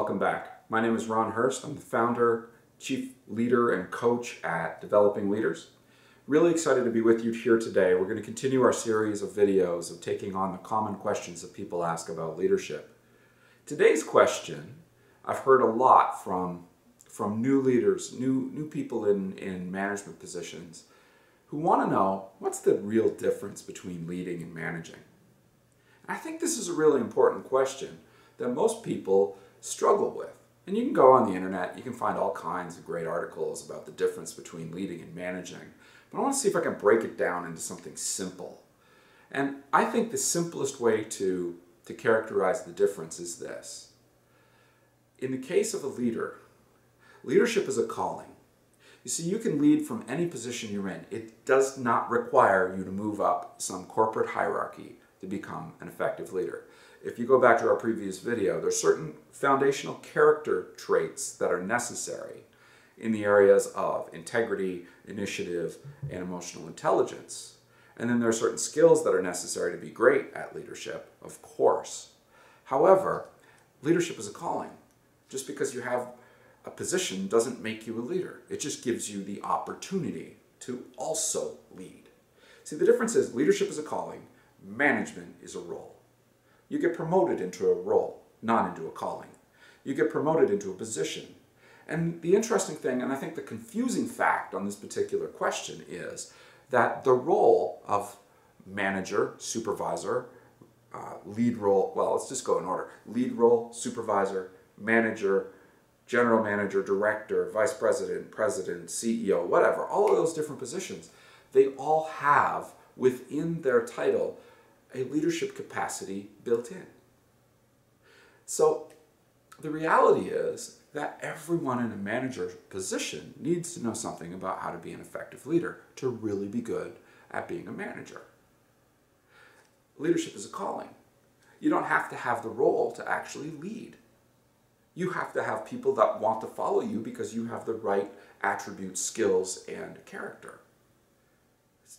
welcome back. My name is Ron Hurst. I'm the founder, chief leader, and coach at Developing Leaders. Really excited to be with you here today. We're going to continue our series of videos of taking on the common questions that people ask about leadership. Today's question, I've heard a lot from new leaders, new people in management positions who want to know, what's the real difference between leading and managing? I think this is a really important question that most people struggle with. And you can go on the internet, you can find all kinds of great articles about the difference between leading and managing. But I want to see if I can break it down into something simple. And I think the simplest way to characterize the difference is this. In the case of a leader, leadership is a calling. You see, you can lead from any position you're in. It does not require you to move up some corporate hierarchy to become an effective leader. If you go back to our previous video, there's certain foundational character traits that are necessary in the areas of integrity, initiative, and emotional intelligence. And then there are certain skills that are necessary to be great at leadership, of course. However, leadership is a calling. Just because you have a position doesn't make you a leader. It just gives you the opportunity to also lead. See, the difference is leadership is a calling, management is a role. You get promoted into a role, not into a calling. You get promoted into a position. And the interesting thing, and I think the confusing fact on this particular question, is that the role of manager, supervisor, lead role, well, let's just go in order. Lead role, supervisor, manager, general manager, director, vice president, president, CEO, whatever, all of those different positions, they all have within their title a leadership capacity built in. So the reality is that everyone in a manager position needs to know something about how to be an effective leader to really be good at being a manager. Leadership is a calling. You don't have to have the role to actually lead. You have to have people that want to follow you because you have the right attributes, skills, and character.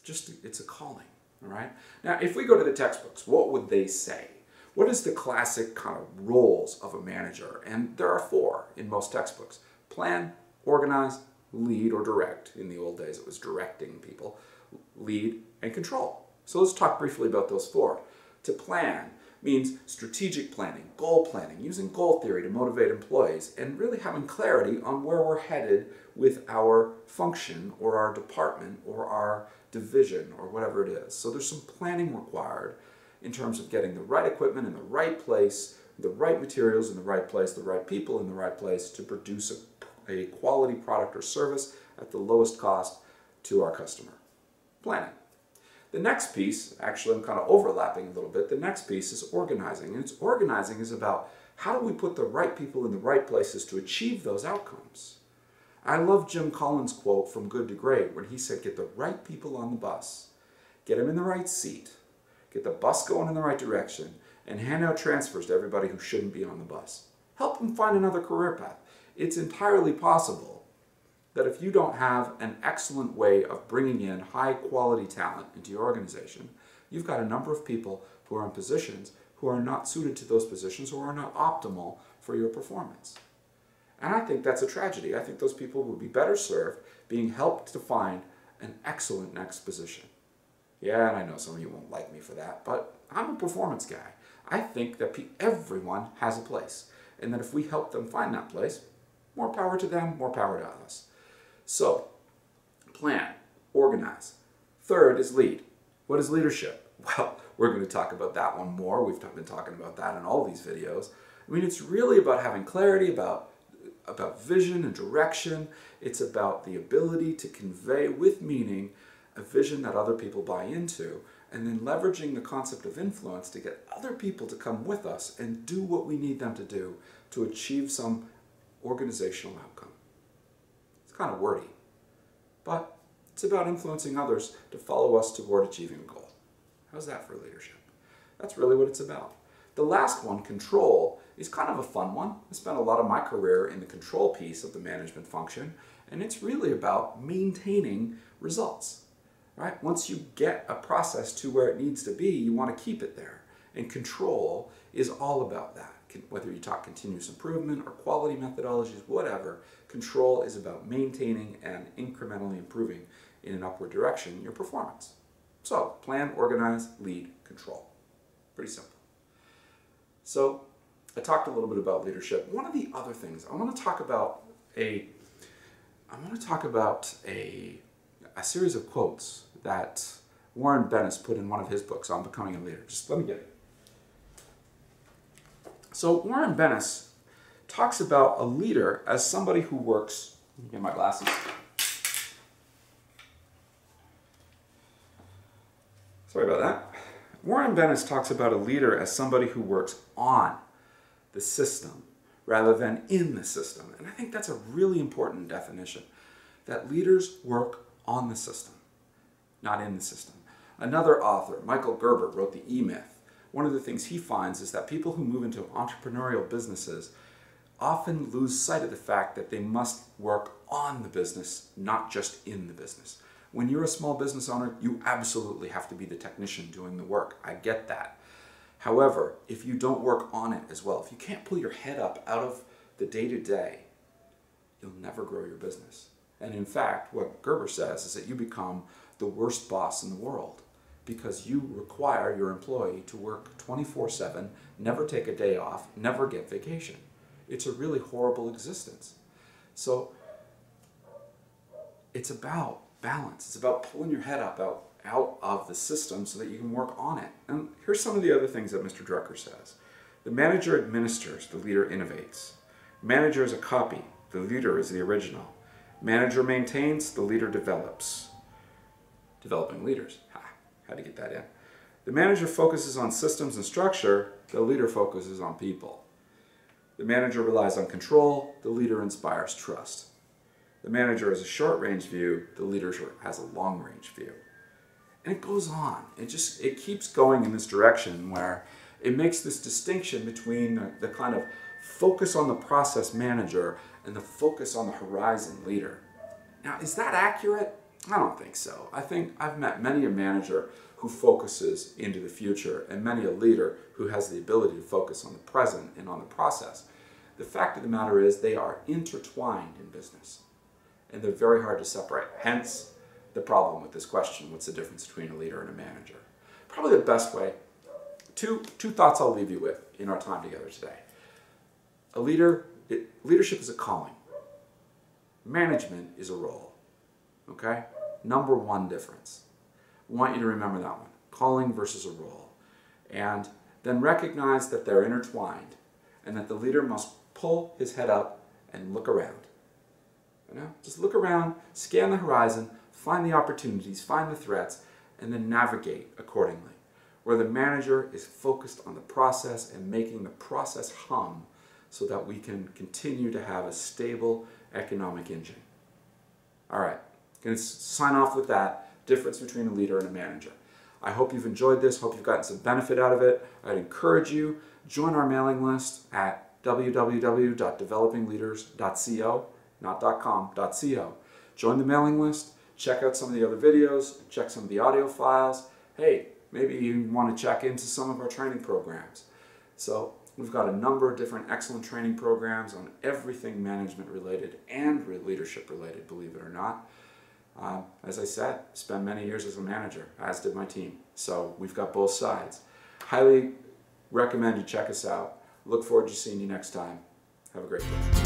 It's a calling. All right? Now, if we go to the textbooks, what would they say? What is the classic kind of roles of a manager? And there are 4 in most textbooks. Plan, organize, lead, or direct. In the old days, it was directing people. Lead, and control. So let's talk briefly about those 4. To plan means strategic planning, goal planning, using goal theory to motivate employees, and really having clarity on where we're headed with our function or our department or our division or whatever it is. So there's some planning required in terms of getting the right equipment in the right place, the right materials in the right place, the right people in the right place to produce a quality product or service at the lowest cost to our customer. Planning. The next piece, actually I'm kind of overlapping a little bit, the next piece is organizing. And it's organizing is about how do we put the right people in the right places to achieve those outcomes. I love Jim Collins' quote from Good to Great when he said, get the right people on the bus, get them in the right seat, get the bus going in the right direction, and hand out transfers to everybody who shouldn't be on the bus. Help them find another career path. It's entirely possible that if you don't have an excellent way of bringing in high quality talent into your organization, you've got a number of people who are in positions who are not suited to those positions or are not optimal for your performance. And I think that's a tragedy. I think those people would be better served being helped to find an excellent next position. Yeah, and I know some of you won't like me for that, but I'm a performance guy. I think that everyone has a place, and that if we help them find that place, more power to them, more power to us. So, plan, organize. Third is lead. What is leadership? Well, we're going to talk about that one more. We've been talking about that in all these videos. I mean, it's really about having clarity about vision and direction. It's about the ability to convey with meaning a vision that other people buy into, and then leveraging the concept of influence to get other people to come with us and do what we need them to do to achieve some organizational outcome. It's kind of wordy, but it's about influencing others to follow us toward achieving a goal. How's that for leadership? That's really what it's about. The last one, control, is kind of a fun one. I spent a lot of my career in the control piece of the management function, and it's really about maintaining results. Right? Once you get a process to where it needs to be, you want to keep it there. And control is all about that. whether you talk continuous improvement or quality methodologies, whatever, control is about maintaining and incrementally improving in an upward direction your performance. So plan, organize, lead, control. Pretty simple. So I talked a little bit about leadership. One of the other things I want to talk about a series of quotes that Warren Bennis put in one of his books on becoming a leader. Just let me get it. So Warren Bennis talks about a leader as somebody who works, let me get my glasses. Sorry about that. Warren Bennis talks about a leader as somebody who works on the system rather than in the system. And I think that's a really important definition, that leaders work on the system, not in the system. Another author, Michael Gerber, wrote The E-Myth. One of the things he finds is that people who move into entrepreneurial businesses often lose sight of the fact that they must work on the business, not just in the business. When you're a small business owner, you absolutely have to be the technician doing the work. I get that. However, if you don't work on it as well, if you can't pull your head up out of the day-to-day, you'll never grow your business. And in fact, what Gerber says is that you become the worst boss in the world because you require your employee to work 24/7, never take a day off, never get vacation. It's a really horrible existence. So it's about balance. It's about pulling your head up out of the system so that you can work on it. And here's some of the other things that Mr. Drucker says. The manager administers, the leader innovates. Manager is a copy, the leader is the original. Manager maintains, the leader develops. Developing leaders. Had to get that in. The manager focuses on systems and structure, the leader focuses on people. The manager relies on control, the leader inspires trust. The manager has a short-range view, the leader has a long-range view. And it goes on. It keeps going in this direction where it makes this distinction between the kind of focus on the process manager and the focus on the horizon leader. Now, is that accurate? I don't think so. I think I've met many a manager who focuses into the future and many a leader who has the ability to focus on the present and on the process. The fact of the matter is they are intertwined in business and they're very hard to separate. Hence the problem with this question, what's the difference between a leader and a manager? Probably the best way, two thoughts I'll leave you with in our time together today. Leadership is a calling. Management is a role. Okay? Number one difference. I want you to remember that one. Calling versus a role. And then recognize that they're intertwined and that the leader must pull his head up and look around. You know? Just look around, scan the horizon, find the opportunities, find the threats, and then navigate accordingly. Where the manager is focused on the process and making the process hum so that we can continue to have a stable economic engine. All right. Going to sign off with that difference between a leader and a manager. I hope you've enjoyed this. Hope you've gotten some benefit out of it. I'd encourage you, join our mailing list at www.developingleaders.co, not .com, .co. Join the mailing list. Check out some of the other videos. Check some of the audio files. Hey, maybe you want to check into some of our training programs. So we've got a number of different excellent training programs on everything management related and leadership related, believe it or not. As I said, spent many years as a manager, as did my team. So we've got both sides. Highly recommend you check us out. Look forward to seeing you next time. Have a great day.